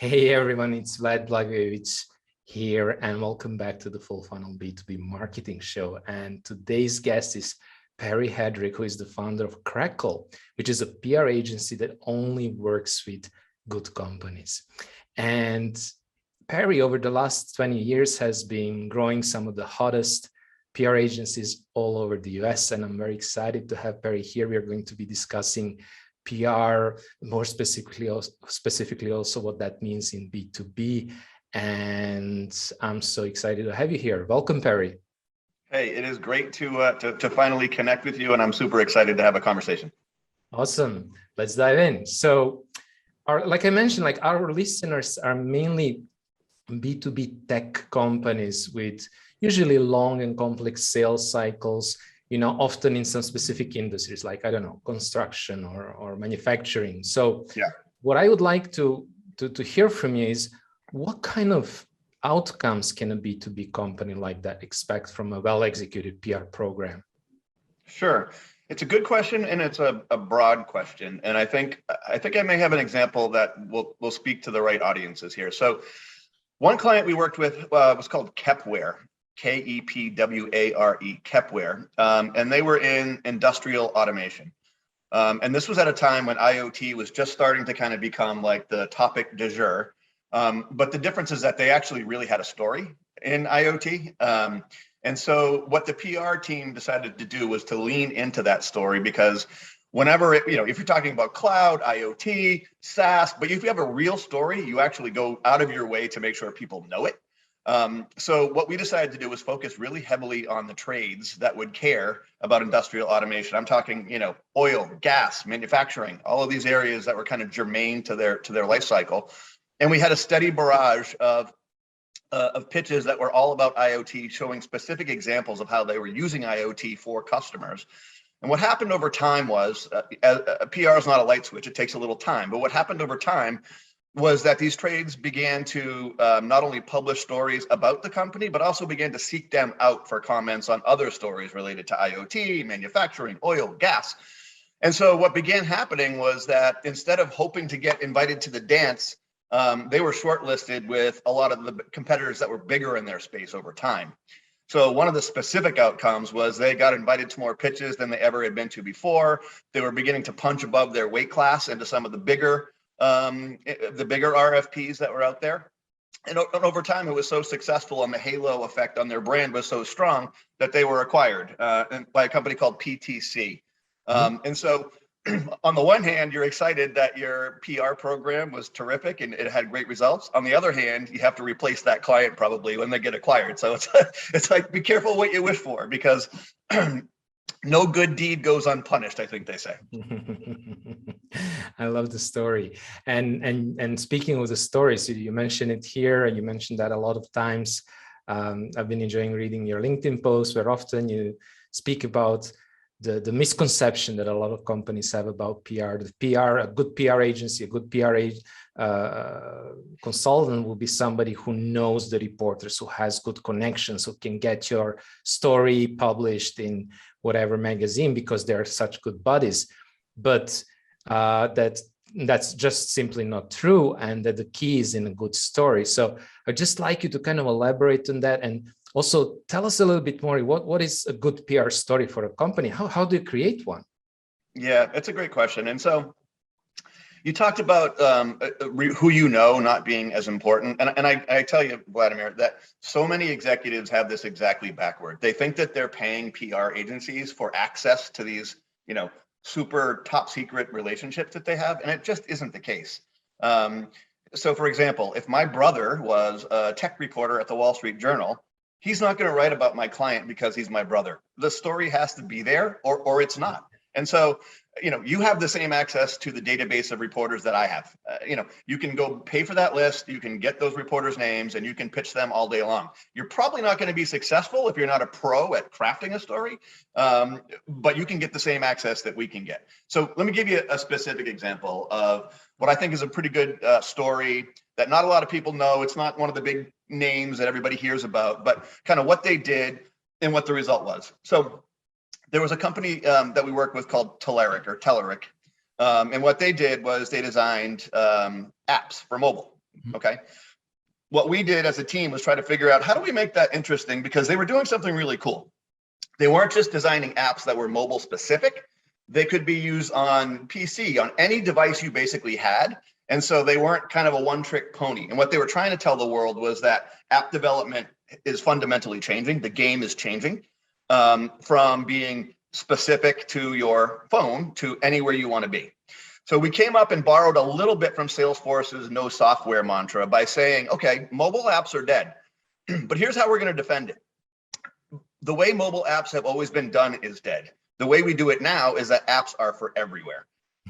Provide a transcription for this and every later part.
Hey everyone, it's 𝙩𝙧𝙪𝙪𝙝 here and welcome back to the Full Funnel B2B Marketing Show. And today's guest is Parry Headrick, who is the founder of Crackle, which is a PR agency that only works with good companies. And Parry, over the last 20 years, has been growing some of the hottest PR agencies all over the US. And I'm very excited to have Parry here. We are going to be discussing PR, more specifically also what that means in B2B. And I'm so excited to have you here. Welcome, Parry. Hey, it is great to finally connect with you, and I'm super excited to have a conversation. Awesome. Let's dive in. So, like I mentioned, our listeners are mainly B2B tech companies with usually long and complex sales cycles, often in some specific industries, like, I don't know, construction or manufacturing. So yeah, what I would like to hear from you is what kind of outcomes can a B2B company like that expect from a well-executed PR program? Sure. It's a good question, and it's a broad question. And I think I may have an example that will speak to the right audiences here. So one client we worked with was called Kepware. Kepware, Kepware, and they were in industrial automation. And this was at a time when IoT was just starting to kind of become like the topic du jour. But the difference is that they actually really had a story in IoT. And so what the PR team decided to do was to lean into that story, because whenever, if you're talking about cloud, IoT, SaaS, but if you have a real story, you actually go out of your way to make sure people know it. So what we decided to do was focus really heavily on the trades that would care about industrial automation. I'm talking, oil, gas, manufacturing, all of these areas that were kind of germane to their life cycle. And we had a steady barrage of pitches that were all about IoT, showing specific examples of how they were using IoT for customers. And what happened over time was, PR is not a light switch, it takes a little time, but what happened over time was that these trades began to not only publish stories about the company, but also began to seek them out for comments on other stories related to IoT, manufacturing, oil, gas. And so what began happening was that instead of hoping to get invited to the dance, they were shortlisted with a lot of the competitors that were bigger in their space over time. So one of the specific outcomes was they got invited to more pitches than they ever had been to before. They were beginning to punch above their weight class into some of the bigger RFPs that were out there. And over time, it was so successful, and the halo effect on their brand was so strong that they were acquired by a company called PTC. And so on the one hand, you're excited that your PR program was terrific and it had great results. On the other hand, you have to replace that client probably when they get acquired. So it's like, be careful what you wish for, because no good deed goes unpunished, I think they say. I love the story. And speaking of the stories, you mentioned it here, and you mentioned that a lot of times. I've been enjoying reading your LinkedIn posts, where often you speak about the misconception that a lot of companies have about PR. A good PR agency, a good PR consultant will be somebody who knows the reporters, who has good connections, who can get your story published in whatever magazine because they're such good buddies. But that's just simply not true, and that the key is in a good story. So I'd just like you to kind of elaborate on that, and also tell us a little bit more. What is a good PR story for a company? How do you create one? Yeah, it's a great question. And so you talked about who you know not being as important. And I tell you, Vladimir, that so many executives have this exactly backward. They think that they're paying PR agencies for access to these, super top secret relationships that they have. And it just isn't the case. So for example, if my brother was a tech reporter at the Wall Street Journal, he's not going to write about my client because he's my brother. The story has to be there, or it's not. And so, you have the same access to the database of reporters that I have. You can go pay for that list, you can get those reporters' names, and you can pitch them all day long. You're probably not going to be successful if you're not a pro at crafting a story, but you can get the same access that we can get. So let me give you a specific example of what I think is a pretty good story that not a lot of people know. It's not one of the big names that everybody hears about, but kind of what they did and what the result was. So there was a company that we worked with called 𝙩𝙧𝙪𝙩𝙪. And what they did was they designed apps for mobile. Okay. What we did as a team was try to figure out how do we make that interesting, because they were doing something really cool. They weren't just designing apps that were mobile specific. They could be used on PC, on any device you basically had. And so they weren't kind of a one-trick pony. And what they were trying to tell the world was that app development is fundamentally changing. The game is changing from being specific to your phone to anywhere you want to be. So we came up and borrowed a little bit from Salesforce's no software mantra by saying, okay, mobile apps are dead, but here's how we're going to defend it. The way mobile apps have always been done is dead. The way we do it now is that apps are for everywhere.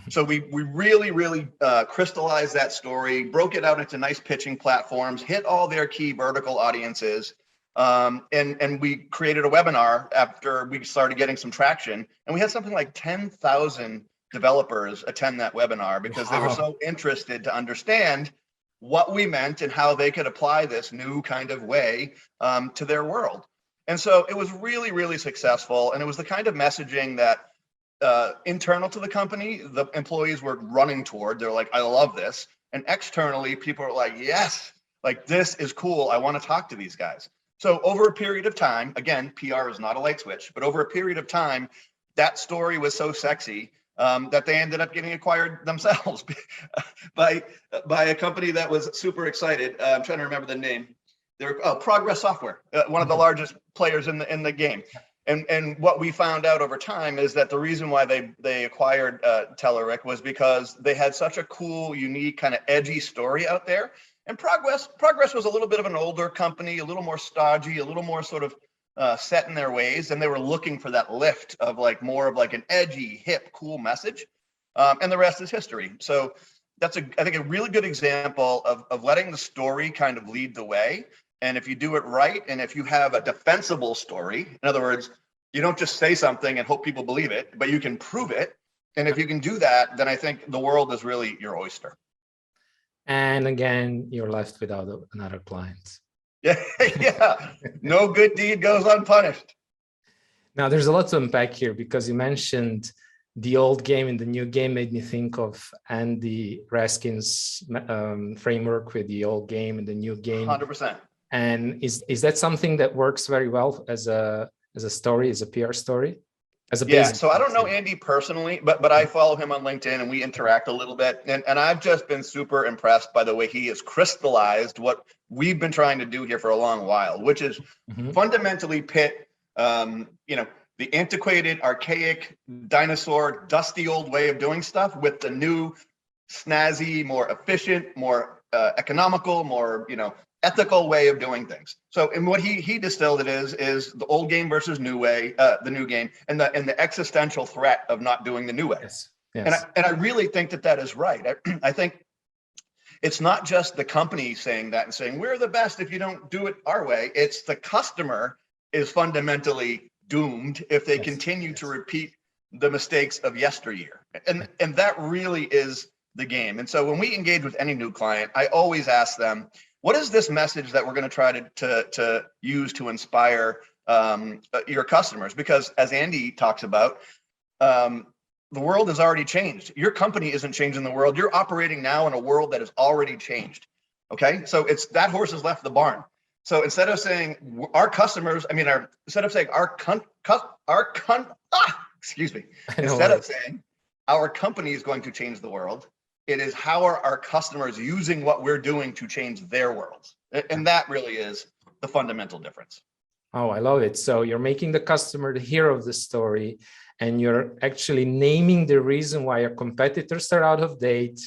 So we really crystallized that story, broke it out into nice pitching platforms, hit all their key vertical audiences, and we created a webinar after we started getting some traction, and we had something like 10,000 developers attend that webinar because they were so interested to understand what we meant and how they could apply this new kind of way to their world. And so it was really successful. And it was the kind of messaging that internal to the company, the employees were running toward. They're like, I love this. And externally, people are like, yes, like this is cool. I want to talk to these guys. So over a period of time, again, PR is not a light switch, but over a period of time, that story was so sexy that they ended up getting acquired themselves by a company that was super excited. I'm trying to remember the name. They're Progress Software, one of the largest players in the game. And what we found out over time is that the reason why they acquired 𝙩𝙧𝙪𝙩𝙝 was because they had such a cool, unique, kind of edgy story out there. And Progress was a little bit of an older company, a little more stodgy, a little more sort of set in their ways, and they were looking for that lift of like more of like an edgy, hip, cool message, and the rest is history. So that's I think a really good example of letting the story kind of lead the way. And if you do it right, and if you have a defensible story, in other words, you don't just say something and hope people believe it, but you can prove it. And if you can do that, then I think the world is really your oyster. And again, you're left without another client. Yeah, no good deed goes unpunished. Now, there's a lot to unpack here because you mentioned the old game and the new game made me think of Andy Raskin's framework with the old game and the new game. 100%. And is that something that works very well as a story, as a PR story? So I don't know Andy personally, but I follow him on LinkedIn and we interact a little bit. And I've just been super impressed by the way he has crystallized what we've been trying to do here for a long while, which is fundamentally pit, the antiquated, archaic, dinosaur, dusty old way of doing stuff with the new, snazzy, more efficient, more economical, more ethical way of doing things. So, and what he distilled it is the old game versus new way, the new game, and the existential threat of not doing the new way. Yes. And I really think that is right. I think it's not just the company saying that and saying we're the best if you don't do it our way. It's the customer is fundamentally doomed if they continue to repeat the mistakes of yesteryear. And that really is the game. And so when we engage with any new client, I always ask them, what is this message that we're going to try to use to inspire your customers? Because as Andy talks about, the world has already changed. Your company isn't changing the world. You're operating now in a world that has already changed. Okay, so it's that horse has left the barn. So instead of saying our customers, instead of saying instead of saying our company is going to change the world, it is how are our customers using what we're doing to change their worlds. And that really is the fundamental difference. Oh, I love it. So you're making the customer the hero of the story, and you're actually naming the reason why your competitors are out of date,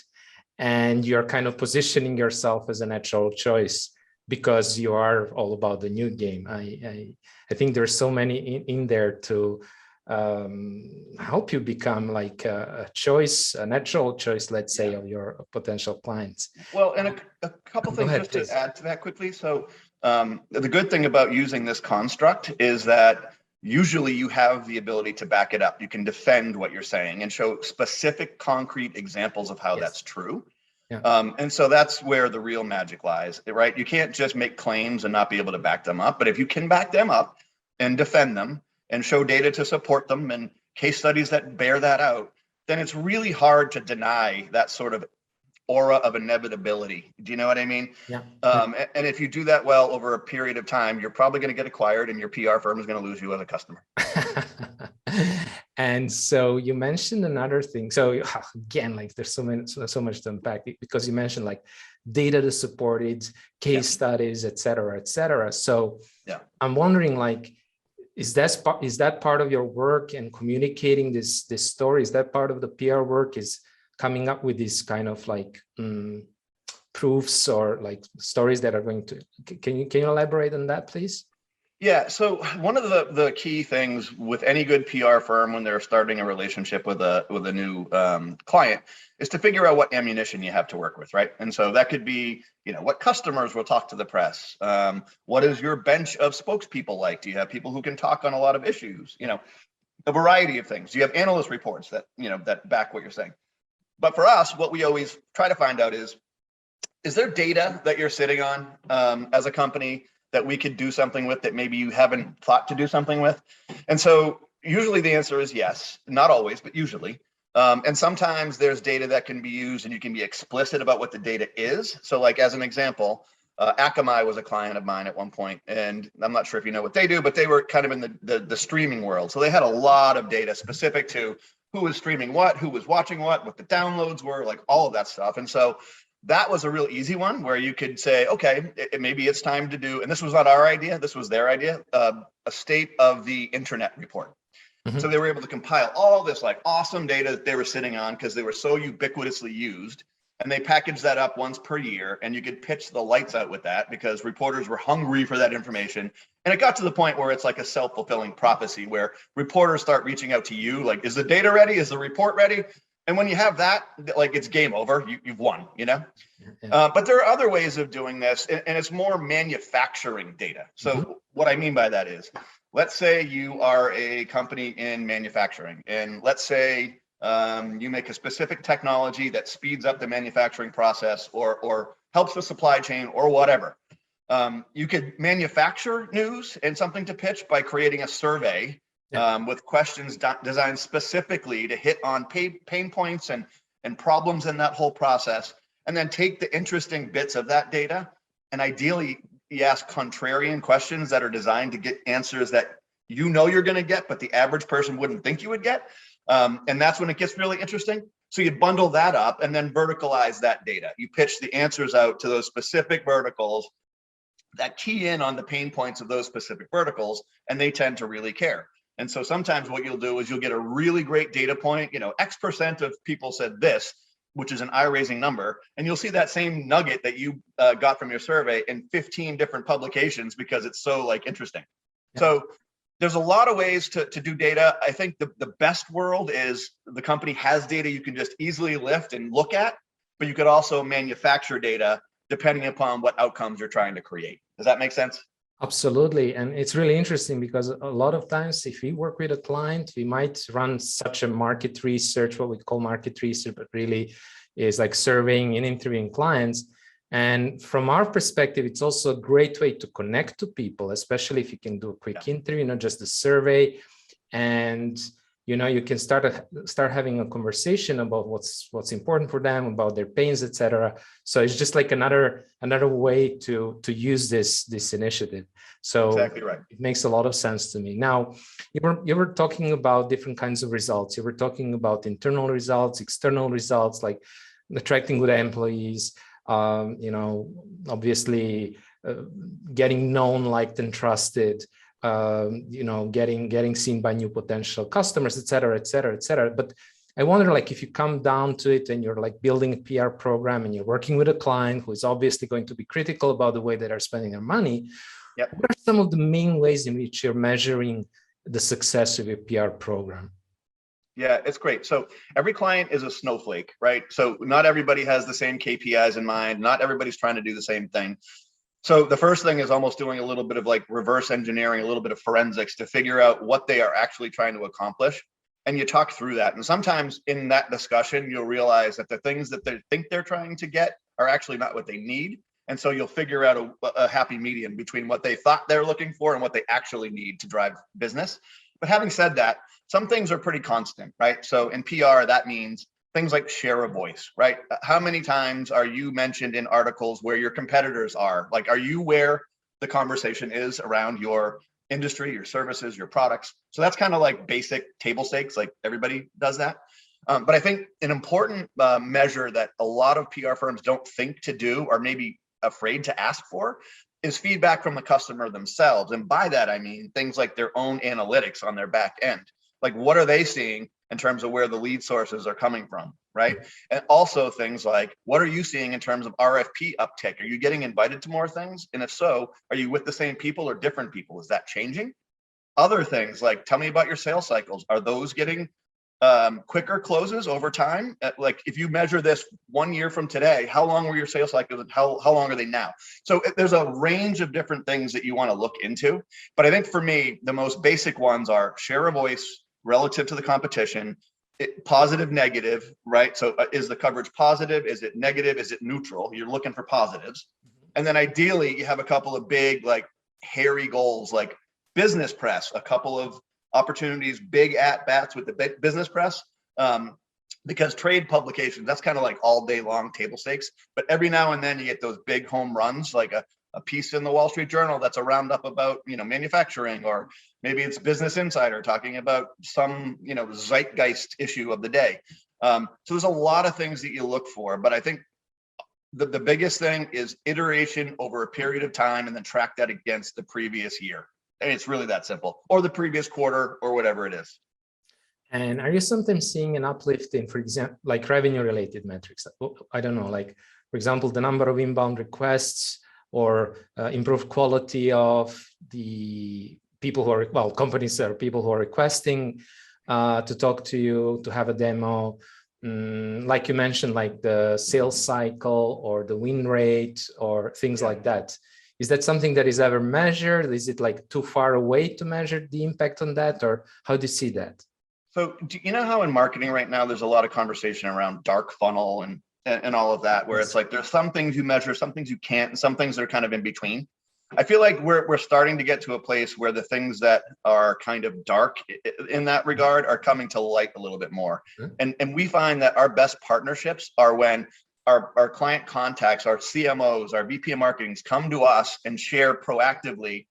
and you're kind of positioning yourself as a natural choice because you are all about the new game. I think there's so many in there to help you become like a choice, a natural choice, let's say, of your potential clients. Well, and a couple things just to add to that quickly. So the good thing about using this construct is that usually you have the ability to back it up. You can defend what you're saying and show specific concrete examples of how that's true. Yeah. And so that's where the real magic lies, right? You can't just make claims and not be able to back them up. But if you can back them up and defend them and show data to support them and case studies that bear that out, then it's really hard to deny that sort of aura of inevitability. Do you know what I mean? Yeah. And if you do that well over a period of time, you're probably going to get acquired and your PR firm is going to lose you as a customer. And so you mentioned another thing. So again, like there's so much to unpack, because you mentioned like data to support it, case studies, et cetera, et cetera. So I'm wondering, like, is that part of your work and communicating this story? Is that part of the PR work, is coming up with these kind of like proofs or like stories that are going to, can you elaborate on that, please? Yeah, so one of the key things with any good PR firm when they're starting a relationship with a new client is to figure out what ammunition you have to work with, right? And so that could be, what customers will talk to the press. What is your bench of spokespeople like? Do you have people who can talk on a lot of issues? A variety of things. Do you have analyst reports that that back what you're saying? But for us, what we always try to find out is there data that you're sitting on as a company that we could do something with that maybe you haven't thought to do something with? And so usually the answer is yes, not always, but usually. And sometimes there's data that can be used and you can be explicit about what the data is. So like as an example, Akamai was a client of mine at one point, and I'm not sure if you know what they do, but they were kind of in the streaming world. So they had a lot of data specific to who was streaming what, who was watching what the downloads were, like all of that stuff. And so that was a real easy one where you could say, okay, maybe it's time to do, and this was not our idea, this was their idea, a state of the internet report. Mm-hmm. So they were able to compile all this like awesome data that they were sitting on because they were so ubiquitously used, and they packaged that up once per year, and you could pitch the lights out with that because reporters were hungry for that information. And it got to the point where it's like a self-fulfilling prophecy where reporters start reaching out to you, like, is the data ready? Is the report ready? And when you have that, like, it's game over. You've won, But there are other ways of doing this, and it's more manufacturing data. So what I mean by that is, let's say you are a company in manufacturing, and let's say you make a specific technology that speeds up the manufacturing process or helps the supply chain or whatever. You could manufacture news and something to pitch by creating a survey with questions designed specifically to hit on pain points and problems in that whole process, and then take the interesting bits of that data, and ideally you ask contrarian questions that are designed to get answers that you're going to get, but the average person wouldn't think you would get. And that's when it gets really interesting. So you bundle that up and then verticalize that data. You pitch the answers out to those specific verticals that key in on the pain points of those specific verticals, and they tend to really care. And so sometimes what you'll do is you'll get a really great data point, X% of people said this, which is an eye-raising number, and you'll see that same nugget that you got from your survey in 15 different publications because it's so interesting. Yeah. So there's a lot of ways to do data. I think the best world is the company has data you can just easily lift and look at, but you could also manufacture data depending upon what outcomes you're trying to create. Does that make sense? Absolutely. And it's really interesting because a lot of times if we work with a client, we might run such a market research, what we call market research, but really is like surveying and interviewing clients. And from our perspective, it's also a great way to connect to people, especially if you can do a quick interview, not just a survey. And you can start having a conversation about what's important for them, about their pains, etc. So it's just like another way to use this initiative. So exactly right. It makes a lot of sense to me. Now, you were talking about different kinds of results. You were talking about internal results, external results, like attracting good employees, obviously getting known, liked, and trusted. Getting seen by new potential customers, et cetera, et cetera, et cetera. But I wonder, if you come down to it and you're building a PR program and you're working with a client who is obviously going to be critical about the way that they're spending their money, what are some of the main ways in which you're measuring the success of your PR program? Yeah, it's great. So every client is a snowflake, right? So not everybody has the same KPIs in mind. Not everybody's trying to do the same thing. So the first thing is almost doing a little bit of reverse engineering, a little bit of forensics to figure out what they are actually trying to accomplish. And you talk through that. And sometimes in that discussion, you'll realize that the things that they think they're trying to get are actually not what they need. And so you'll figure out a happy medium between what they thought they're looking for and what they actually need to drive business. But having said that, some things are pretty constant, right? So in PR, that means things like share a voice, right? How many times are you mentioned in articles where your competitors are? Like, are you where the conversation is around your industry, your services, your products? So that's kind of like basic table stakes, like everybody does that. But I think an important measure that a lot of PR firms don't think to do, or maybe afraid to ask for, is feedback from the customer themselves. And by that, I mean things like their own analytics on their back end. Like, what are they seeing in terms of where the lead sources are coming from, right? And also things like, what are you seeing in terms of RFP uptick? Are you getting invited to more things? And if so, are you with the same people or different people? Is that changing? Other things like, tell me about your sales cycles. Are those getting quicker closes over time? Like, if you measure this 1 year from today, how long were your sales cycles and how long are they now? So there's a range of different things that you want to look into. But I think for me, the most basic ones are share a voice relative to the competition, positive, negative, right? So is the coverage positive? Is it negative? Is it neutral? You're looking for positives. And then ideally you have a couple of big, like, hairy goals, like business press, a couple of opportunities, big at bats with the business press, because trade publications, that's kind of like all day long table stakes. But every now and then you get those big home runs, like a piece in the Wall Street Journal that's a roundup about, manufacturing, or maybe it's Business Insider talking about some, zeitgeist issue of the day. So there's a lot of things that you look for, but I think the biggest thing is iteration over a period of time, and then track that against the previous year. And it's really that simple, or the previous quarter, or whatever it is. And are you sometimes seeing an uplift in, for example, like revenue related metrics? I don't know, like, for example, the number of inbound requests, or improved quality of the people who are, well, companies or people who are requesting to talk to you, to have a demo. Like you mentioned, like the sales cycle or the win rate or things like that. Is that something that is ever measured? Is it like too far away to measure the impact on that, or how do you see that? So do you know how in marketing right now, there's a lot of conversation around dark funnel and all of that, where it's like, there's some things you measure, some things you can't, and some things that are kind of in between. I feel like we're starting to get to a place where the things that are kind of dark in that regard are coming to light a little bit more. And we find that our best partnerships are when our client contacts, our CMOs, our VP of marketings come to us and share proactively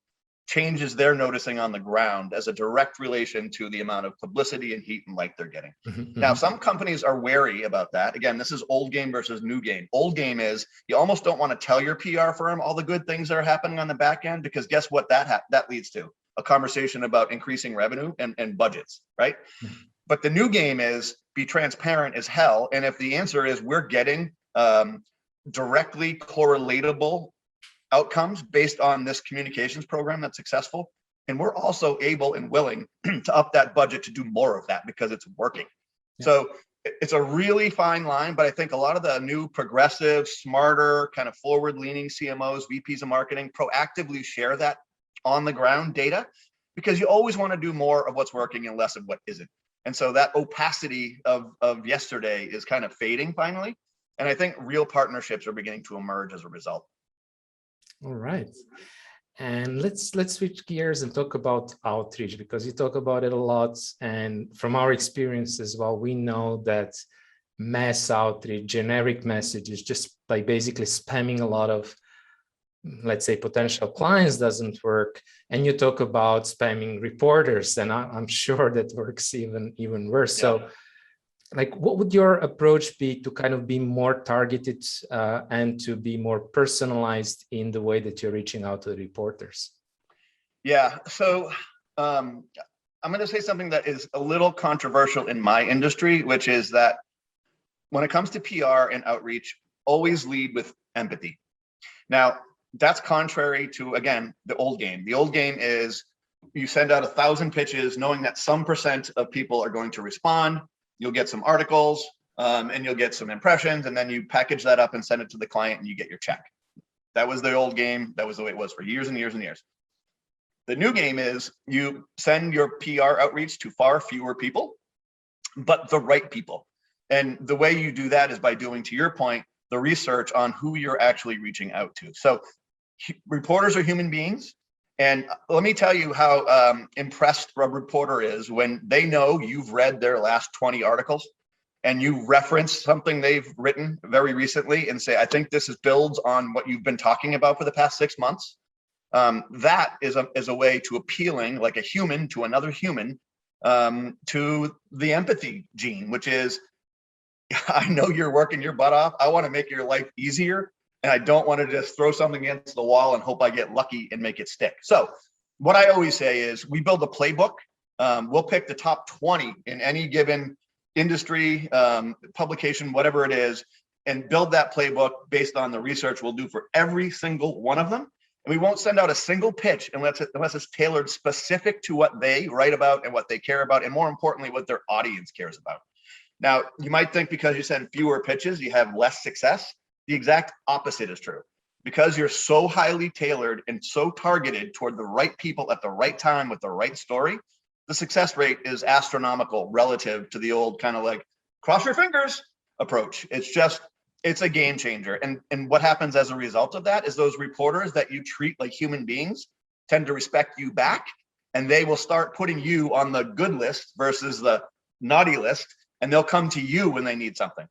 changes they're noticing on the ground as a direct relation to the amount of publicity and heat and light they're getting. Now, some companies are wary about that. Again, this is old game versus new game. Old game is you almost don't want to tell your PR firm all the good things that are happening on the back end, because guess what that leads to? A conversation about increasing revenue and budgets, right? But the new game is be transparent as hell. And if the answer is we're getting directly correlatable outcomes based on this communications program that's successful, and we're also able and willing to up that budget to do more of that because it's working. So it's a really fine line, but I think a lot of the new progressive, smarter, kind of forward-leaning CMOs, VPs of marketing proactively share that on the ground data, because you always want to do more of what's working and less of what isn't. And so that opacity of yesterday is kind of fading finally. And I think real partnerships are beginning to emerge as a result. All right. And let's switch gears and talk about outreach, because you talk about it a lot. And from our experience as well, we know that mass outreach, generic messages, just by basically spamming a lot of, let's say, potential clients doesn't work. And you talk about spamming reporters, and I'm sure that works even worse. So like, what would your approach be to kind of be more targeted and to be more personalized in the way that you're reaching out to the reporters? Yeah, so I'm going to say something that is a little controversial in my industry, which is that when it comes to PR and outreach, always lead with empathy. Now, that's contrary to, again, the old game. The old game is you send out 1,000 pitches knowing that some percent of people are going to respond. You'll get some articles and you'll get some impressions, and then you package that up and send it to the client and you get your check. That was the old game. That was the way it was for years and years and years. The new game is you send your PR outreach to far fewer people, but the right people. And the way you do that is by doing, to your point, the research on who you're actually reaching out to. So reporters are human beings. And let me tell you how impressed a reporter is when they know you've read their last 20 articles and you reference something they've written very recently and say, I think this builds on what you've been talking about for the past 6 months, that is a way to appealing like a human to another human, to the empathy gene, which is, I know you're working your butt off. I want to make your life easier. And I don't want to just throw something against the wall and hope I get lucky and make it stick. So what I always say is we build a playbook. We'll pick the top 20 in any given industry, publication, whatever it is, and build that playbook based on the research we'll do for every single one of them. And we won't send out a single pitch unless it's tailored specific to what they write about and what they care about, and more importantly, what their audience cares about. Now, you might think because you send fewer pitches, you have less success. The exact opposite is true. Because you're so highly tailored and so targeted toward the right people at the right time with the right story, the success rate is astronomical relative to the old kind of like cross your fingers approach. It's a game changer. And what happens as a result of that is those reporters that you treat like human beings tend to respect you back, and they will start putting you on the good list versus the naughty list, and they'll come to you when they need something.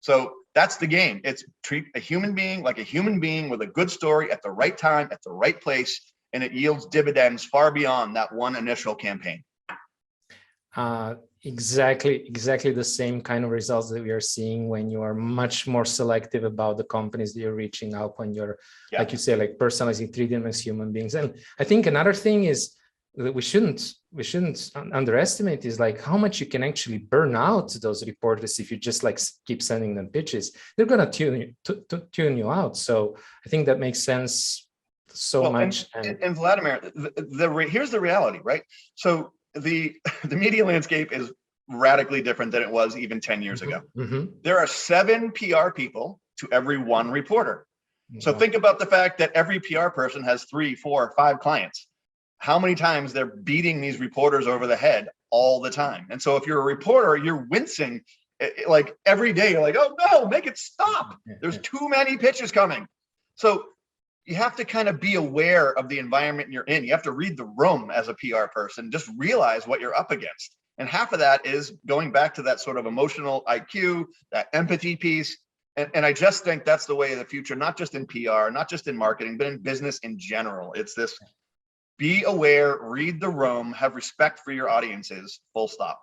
So that's the game. It's treat a human being like a human being with a good story at the right time, at the right place, and it yields dividends far beyond that one initial campaign. Exactly the same kind of results that we are seeing when you are much more selective about the companies that you're reaching out when you're, like you say, like personalizing, treating them as human beings. And I think another thing is that we shouldn't underestimate is like how much you can actually burn out those reporters if you just like keep sending them pitches. They're going to tune you out. So I think that makes sense so much. And Vladimir, here's the reality, right? So the media landscape is radically different than it was even 10 years ago. There are 7 PR people to every 1 reporter. So think about the fact that every PR person has 3, 4, 5 clients. How many times they're beating these reporters over the head all the time. And so if you're a reporter, you're wincing like every day. You're like, oh no, make it stop. There's too many pitches coming. So you have to kind of be aware of the environment you're in. You have to read the room as a PR person, just realize what you're up against. And half of that is going back to that sort of emotional IQ, that empathy piece. And I just think that's the way of the future, not just in PR, not just in marketing, but in business in general. It's this: be aware, read the room, have respect for your audiences, full stop.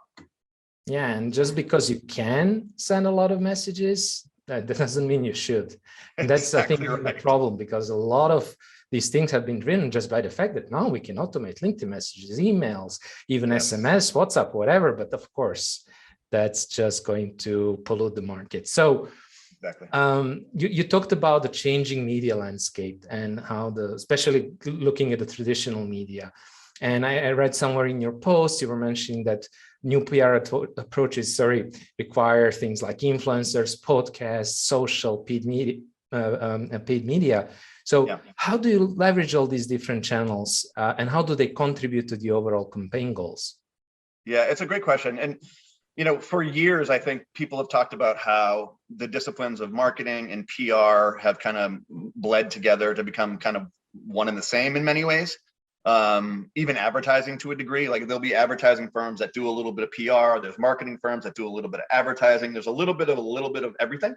Yeah, and just because you can send a lot of messages, that doesn't mean you should. And that's, exactly, I think, right, the problem, because a lot of these things have been driven just by the fact that now we can automate LinkedIn messages, emails, even SMS, WhatsApp, whatever. But of course, that's just going to pollute the market. So exactly. You talked about the changing media landscape and how especially looking at the traditional media. And I read somewhere in your post, you were mentioning that new PR approaches, require things like influencers, podcasts, social, paid media. So how do you leverage all these different channels and how do they contribute to the overall campaign goals? Yeah, it's a great question. And for years, I think people have talked about how the disciplines of marketing and PR have kind of bled together to become kind of one and the same in many ways. Even advertising to a degree, like there'll be advertising firms that do a little bit of PR. There's marketing firms that do a little bit of advertising. There's a little bit of everything.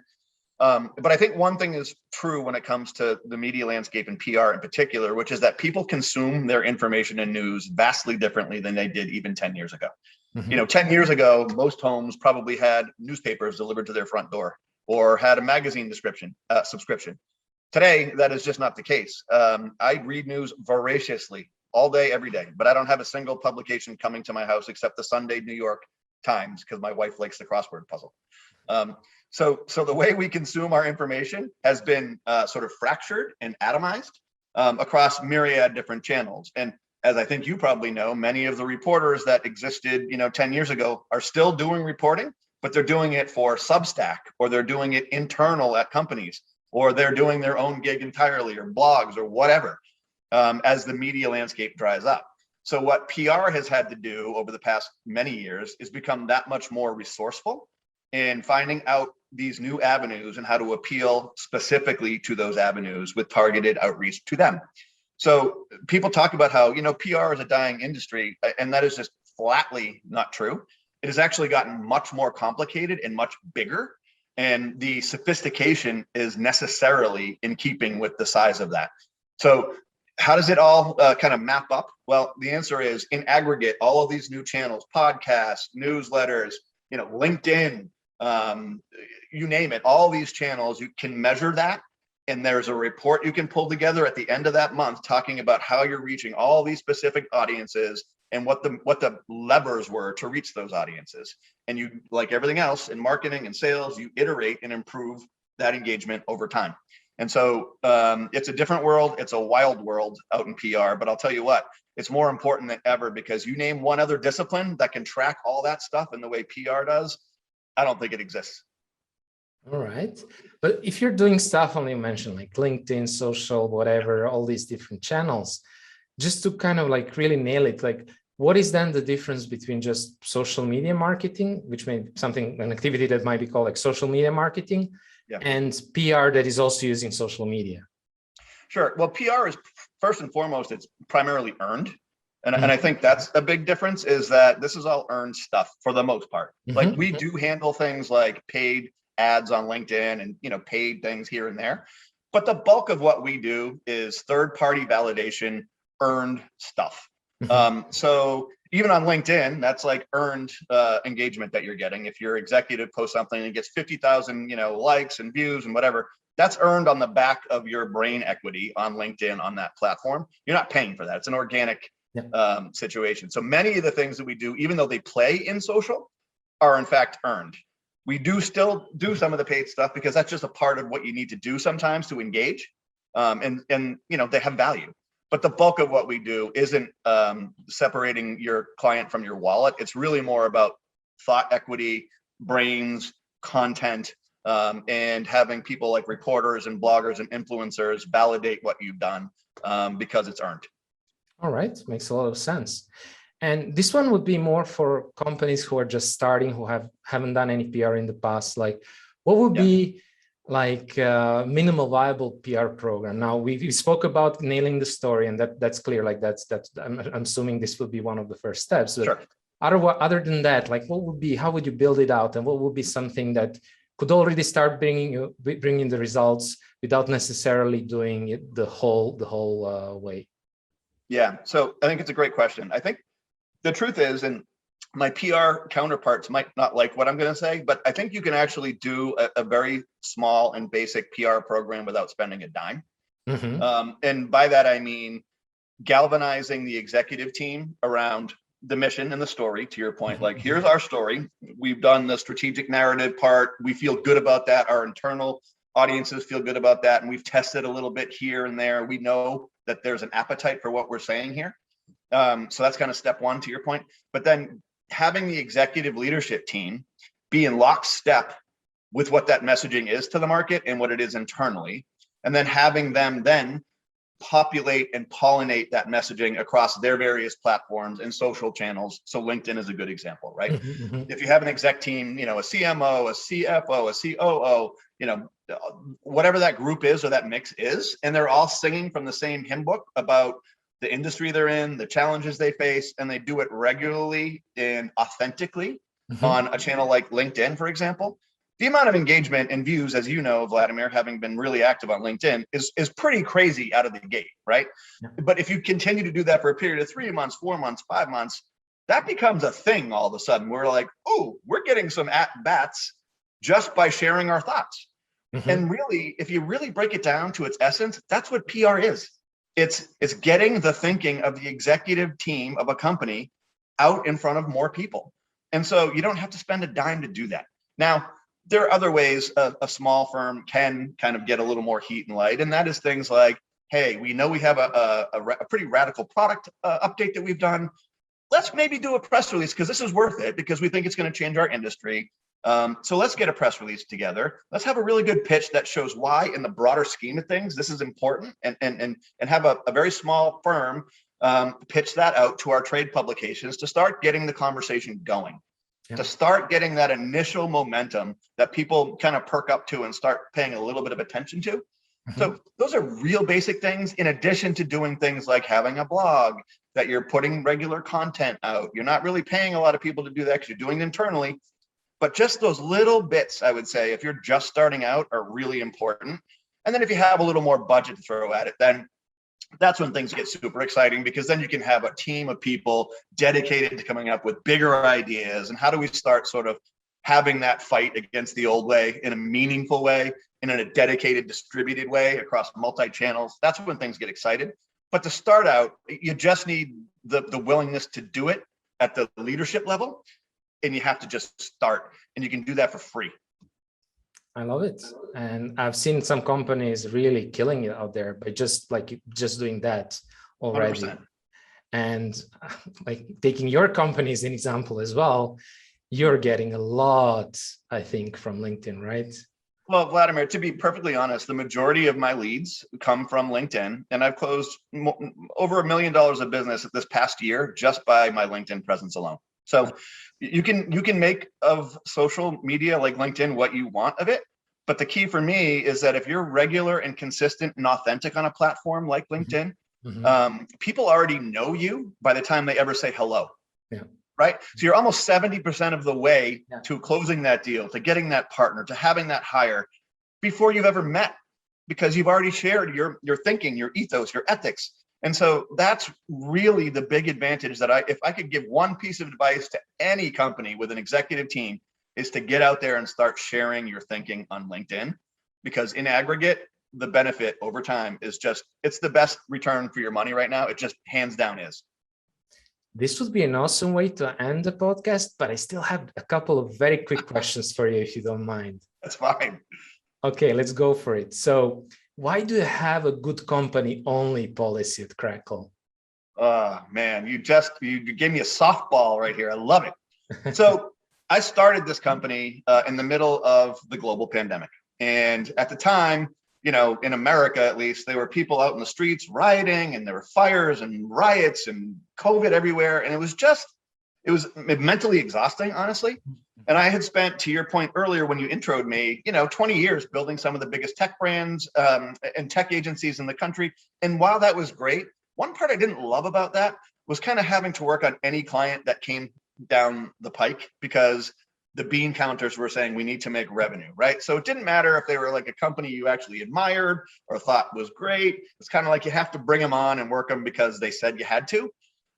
But I think one thing is true when it comes to the media landscape and PR in particular, which is that people consume their information and news vastly differently than they did even 10 years ago. 10 years ago, most homes probably had newspapers delivered to their front door or had a magazine subscription. Today, that is just not the case. I read news voraciously all day, every day, but I don't have a single publication coming to my house except the Sunday New York Times, because my wife likes the crossword puzzle. So the way we consume our information has been sort of fractured and atomized across myriad different channels. And as I think you probably know, many of the reporters that existed, 10 years ago are still doing reporting, but they're doing it for Substack, or they're doing it internal at companies, or they're doing their own gig entirely, or blogs, or whatever, as the media landscape dries up. So what PR has had to do over the past many years is become that much more resourceful in finding out these new avenues and how to appeal specifically to those avenues with targeted outreach to them. So people talk about how, PR is a dying industry, and that is just flatly not true. it has actually gotten much more complicated and much bigger. And the sophistication is necessarily in keeping with the size of that. So how does it all kind of map up? Well, the answer is, in aggregate, all of these new channels, podcasts, newsletters, LinkedIn, you name it, all these channels, you can measure that. And there's a report you can pull together at the end of that month talking about how you're reaching all these specific audiences and what the levers were to reach those audiences. And you, like everything else in marketing and sales, you iterate and improve that engagement over time. And so it's a different world. It's a wild world out in PR, but I'll tell you what, it's more important than ever, because you name one other discipline that can track all that stuff in the way PR does, I don't think it exists. All right. But if you're doing stuff, only mentioned like LinkedIn, social, whatever, all these different channels, just to kind of like really nail it, like what is then the difference between just social media marketing, which may be an activity that might be called like social media marketing, and PR that is also using social media? Sure. Well, PR is first and foremost, it's primarily earned. And I think that's a big difference, is that this is all earned stuff for the most part. Like we do handle things like paid ads on LinkedIn and, paid things here and there. But the bulk of what we do is third-party validation, earned stuff. So even on LinkedIn, that's like earned engagement that you're getting. If your executive posts something and gets 50,000, likes and views and whatever, that's earned on the back of your brain equity on LinkedIn on that platform. You're not paying for that. It's an organic situation. So many of the things that we do, even though they play in social, are in fact earned. We do still do some of the paid stuff because that's just a part of what you need to do sometimes to engage. And they have value. But the bulk of what we do isn't separating your client from your wallet. It's really more about thought equity, brains, content, and having people like reporters and bloggers and influencers validate what you've done because it's earned. All right, makes a lot of sense. And this one would be more for companies who are just starting, who haven't done any PR in the past. Like, what would be like minimal viable PR program? Now we spoke about nailing the story, and that's clear. Like I'm assuming this will be one of the first steps. But sure. Other than that, like how would you build it out, and what would be something that could already start bringing the results without necessarily doing it the whole way? Yeah. So I think it's a great question. I think the truth is, and my PR counterparts might not like what I'm going to say, but I think you can actually do a very small and basic PR program without spending a dime. And by that, I mean galvanizing the executive team around the mission and the story, to your point. Like, here's our story. We've done the strategic narrative part. We feel good about that. Our internal audiences feel good about that. And we've tested a little bit here and there. We know that there's an appetite for what we're saying here. So that's kind of step one, to your point. But then having the executive leadership team be in lockstep with what that messaging is to the market and what it is internally, and then having them then populate and pollinate that messaging across their various platforms and social channels. So LinkedIn is a good example, right? If you have an exec team, a CMO, a CFO, a COO, whatever that group is or that mix is, and they're all singing from the same hymn book about the industry they're in, the challenges they face, and they do it regularly and authentically on a channel like LinkedIn, for example, the amount of engagement and views, as you know, Vladimir, having been really active on LinkedIn, is pretty crazy out of the gate, right? But if you continue to do that for a period of 3 months, 4 months, 5 months, that becomes a thing all of a sudden. We're like, oh, we're getting some at-bats just by sharing our thoughts. And really, if you really break it down to its essence, that's what PR is. It's getting the thinking of the executive team of a company out in front of more people. And so you don't have to spend a dime to do that. Now, there are other ways a small firm can kind of get a little more heat and light. And that is things like, hey, we know we have a pretty radical product update that we've done. Let's maybe do a press release because this is worth it, because we think it's going to change our industry. So let's get a press release together. Let's have a really good pitch that shows why, in the broader scheme of things, this is important, and have a very small firm pitch that out to our trade publications to start getting the conversation going, to start getting that initial momentum that people kind of perk up to and start paying a little bit of attention to. Mhm. So those are real basic things in addition to doing things like having a blog, that you're putting regular content out. You're not really paying a lot of people to do that because you're doing it internally. But just those little bits, I would say, if you're just starting out, are really important. And then if you have a little more budget to throw at it, then that's when things get super exciting, because then you can have a team of people dedicated to coming up with bigger ideas. And how do we start sort of having that fight against the old way in a meaningful way, in a dedicated, distributed way across multi-channels? That's when things get excited. But to start out, you just need the willingness to do it at the leadership level, and you have to just start, and you can do that for free. I love it. And I've seen some companies really killing it out there by just doing that already. 100%. And like taking your company as an example as well, you're getting a lot, I think, from LinkedIn, right? Well, Vladimir, to be perfectly honest, the majority of my leads come from LinkedIn, and I've closed over $1 million of business this past year just by my LinkedIn presence alone. So you can make of social media like LinkedIn what you want of it. But the key for me is that if you're regular and consistent and authentic on a platform like LinkedIn, people already know you by the time they ever say hello. Yeah. Right? So you're almost 70% of the way to closing that deal, to getting that partner, to having that hire before you've ever met, because you've already shared your thinking, your ethos, your ethics. And so that's really the big advantage that if I could give one piece of advice to any company with an executive team, is to get out there and start sharing your thinking on LinkedIn, because in aggregate, the benefit over time is just, it's the best return for your money right now. It just hands down is. This would be an awesome way to end the podcast, but I still have a couple of very quick questions for you, if you don't mind. That's fine. Okay, let's go for it. So why do you have a good company only policy at Crackle? Oh, man, you gave me a softball right here. I love it. So I started this company in the middle of the global pandemic. And at the time, you know, in America, at least, there were people out in the streets rioting, and there were fires and riots and COVID everywhere. And it was mentally exhausting, honestly. And I had spent, to your point earlier, when you introed me, 20 years building some of the biggest tech brands and tech agencies in the country. And while that was great, one part I didn't love about that was kind of having to work on any client that came down the pike, because the bean counters were saying we need to make revenue, right? So it didn't matter if they were like a company you actually admired or thought was great. It's kind of like you have to bring them on and work them because they said you had to.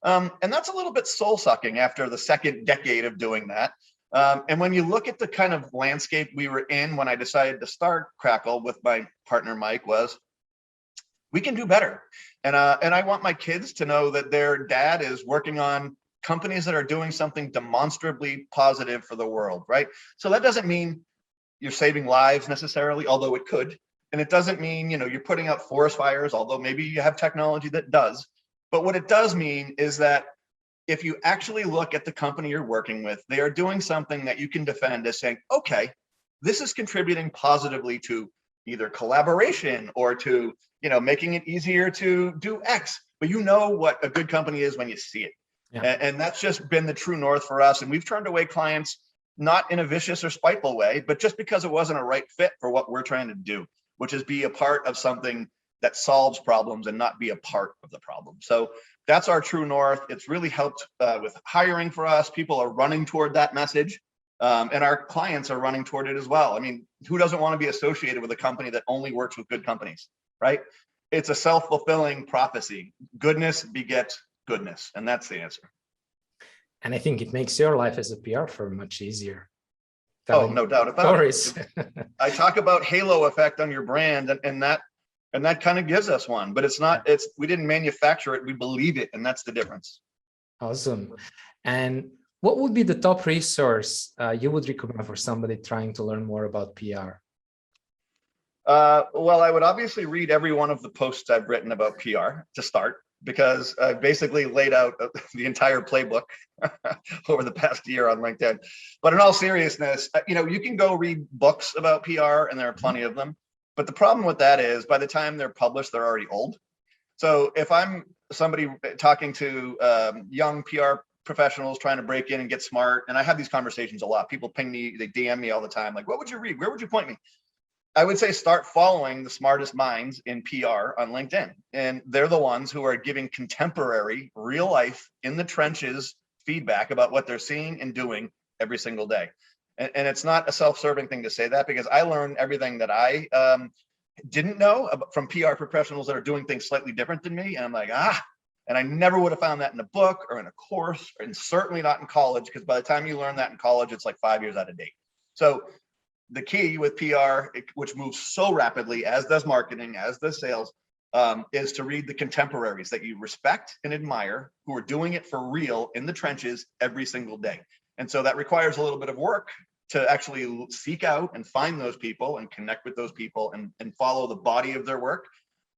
And that's a little bit soul sucking after the second decade of doing that. And when you look at the kind of landscape we were in when I decided to start Crackle with my partner, Mike, was we can do better. And I want my kids to know that their dad is working on companies that are doing something demonstrably positive for the world, right? So that doesn't mean you're saving lives necessarily, although it could. And it doesn't mean, you're putting out forest fires, although maybe you have technology that does. But what it does mean is that if you actually look at the company you're working with, they are doing something that you can defend as saying, okay, this is contributing positively to either collaboration or to, making it easier to do X. But you know what a good company is when you see it. Yeah. And that's just been the true north for us. And we've turned away clients, not in a vicious or spiteful way, but just because it wasn't a right fit for what we're trying to do, which is be a part of something that solves problems and not be a part of the problem. So that's our true north. It's really helped with hiring for us. People are running toward that message, and our clients are running toward it as well. I mean, who doesn't want to be associated with a company that only works with good companies, right? It's a self-fulfilling prophecy. Goodness begets goodness, and that's the answer. And I think it makes your life as a PR firm much easier. Oh, no doubt about it. I talk about halo effect on your brand, and that kind of gives us one, but we didn't manufacture it, we believe it, and that's the difference. Awesome. And what would be the top resource you would recommend for somebody trying to learn more about PR? Well, I would obviously read every one of the posts I've written about PR to start, because I basically laid out the entire playbook over the past year on LinkedIn. But in all seriousness, you can go read books about PR, and there are plenty of them. But the problem with that is by the time they're published, they're already old. So if I'm somebody talking to young PR professionals trying to break in and get smart, and I have these conversations a lot, people ping me, they DM me all the time, like, what would you read? Where would you point me? I would say start following the smartest minds in PR on LinkedIn. And they're the ones who are giving contemporary, real life, in the trenches feedback about what they're seeing and doing every single day. And it's not a self-serving thing to say that, because I learned everything that I didn't know from PR professionals that are doing things slightly different than me. And I'm like, and I never would have found that in a book or in a course, and certainly not in college, because by the time you learn that in college, it's like 5 years out of date. So the key with PR, which moves so rapidly, as does marketing, as does sales, is to read the contemporaries that you respect and admire, who are doing it for real in the trenches every single day. And so that requires a little bit of work to actually seek out and find those people and connect with those people and follow the body of their work.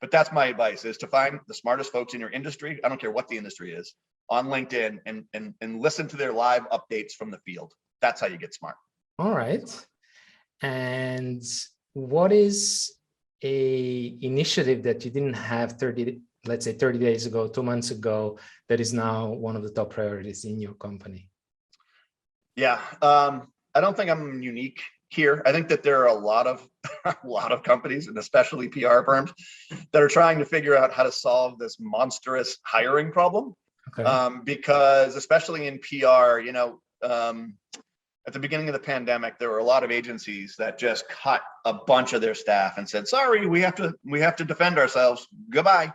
But that's my advice, is to find the smartest folks in your industry. I don't care what the industry is, on LinkedIn, and listen to their live updates from the field. That's how you get smart. All right. And what is a initiative that you didn't have 30 days ago, 2 months ago, that is now one of the top priorities in your company? Yeah, I don't think I'm unique here. I think that there are a lot of companies, and especially PR firms, that are trying to figure out how to solve this monstrous hiring problem. Okay. Because especially in PR, at the beginning of the pandemic, there were a lot of agencies that just cut a bunch of their staff and said, sorry, we have to defend ourselves, goodbye.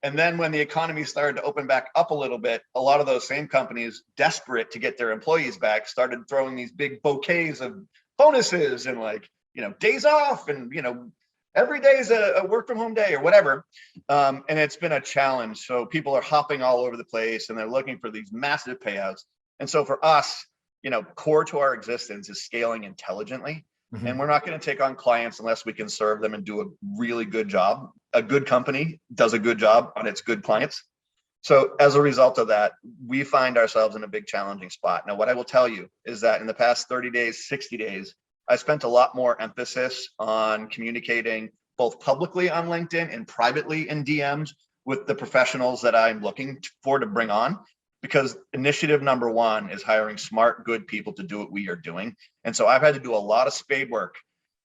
And then when the economy started to open back up a little bit, a lot of those same companies, desperate to get their employees back, started throwing these big bouquets of bonuses and days off, and every day is a work from home day or whatever. And it's been a challenge. So people are hopping all over the place, and they're looking for these massive payouts. And so for us, core to our existence is scaling intelligently. Mm-hmm. And we're not going to take on clients unless we can serve them and do a really good job. A good company does a good job on its good clients. So as a result of that, we find ourselves in a big challenging spot. Now, what I will tell you is that in the past 30 days, 60 days, I spent a lot more emphasis on communicating both publicly on LinkedIn and privately in DMs with the professionals that I'm looking for to bring on. Because initiative number one is hiring smart, good people to do what we are doing. And so I've had to do a lot of spade work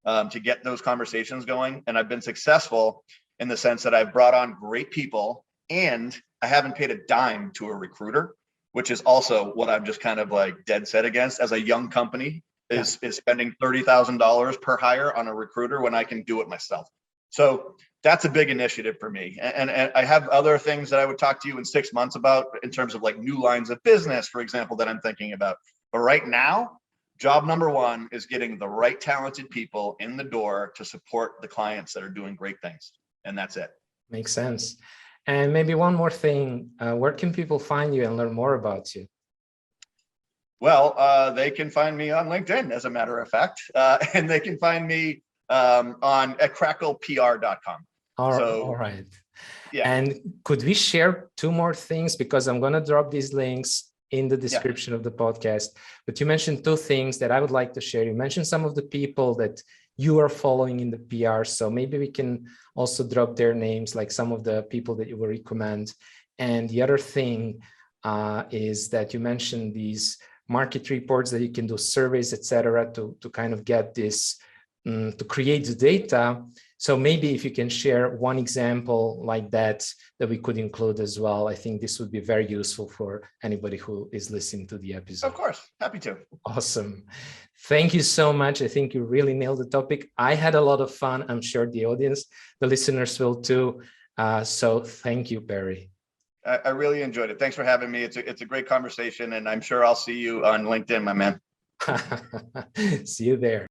to get those conversations going. And I've been successful in the sense that I've brought on great people, and I haven't paid a dime to a recruiter, which is also what I'm just kind of dead set against as a young company, is spending $30,000 per hire on a recruiter when I can do it myself. So that's a big initiative for me. And I have other things that I would talk to you in 6 months about in terms of new lines of business, for example, that I'm thinking about. But right now, job number one is getting the right talented people in the door to support the clients that are doing great things. And that's it. Makes sense. And maybe one more thing, where can people find you and learn more about you? Well, they can find me on LinkedIn, as a matter of fact, and they can find me at cracklepr.com. All right. Yeah. And could we share 2 more things? Because I'm going to drop these links in the description of the podcast. But you mentioned 2 things that I would like to share. You mentioned some of the people that you are following in the PR. So maybe we can also drop their names, like some of the people that you will recommend. And the other thing is that you mentioned these market reports that you can do, surveys, etc., to kind of get this, to create the data. So maybe if you can share one example like that we could include as well, I think this would be very useful for anybody who is listening to the episode. Of course, happy to. Awesome. Thank you so much. I think you really nailed the topic. I had a lot of fun. I'm sure the audience, the listeners will too. So thank you, Parry. I really enjoyed it. Thanks for having me. It's a great conversation, and I'm sure I'll see you on LinkedIn, my man. See you there.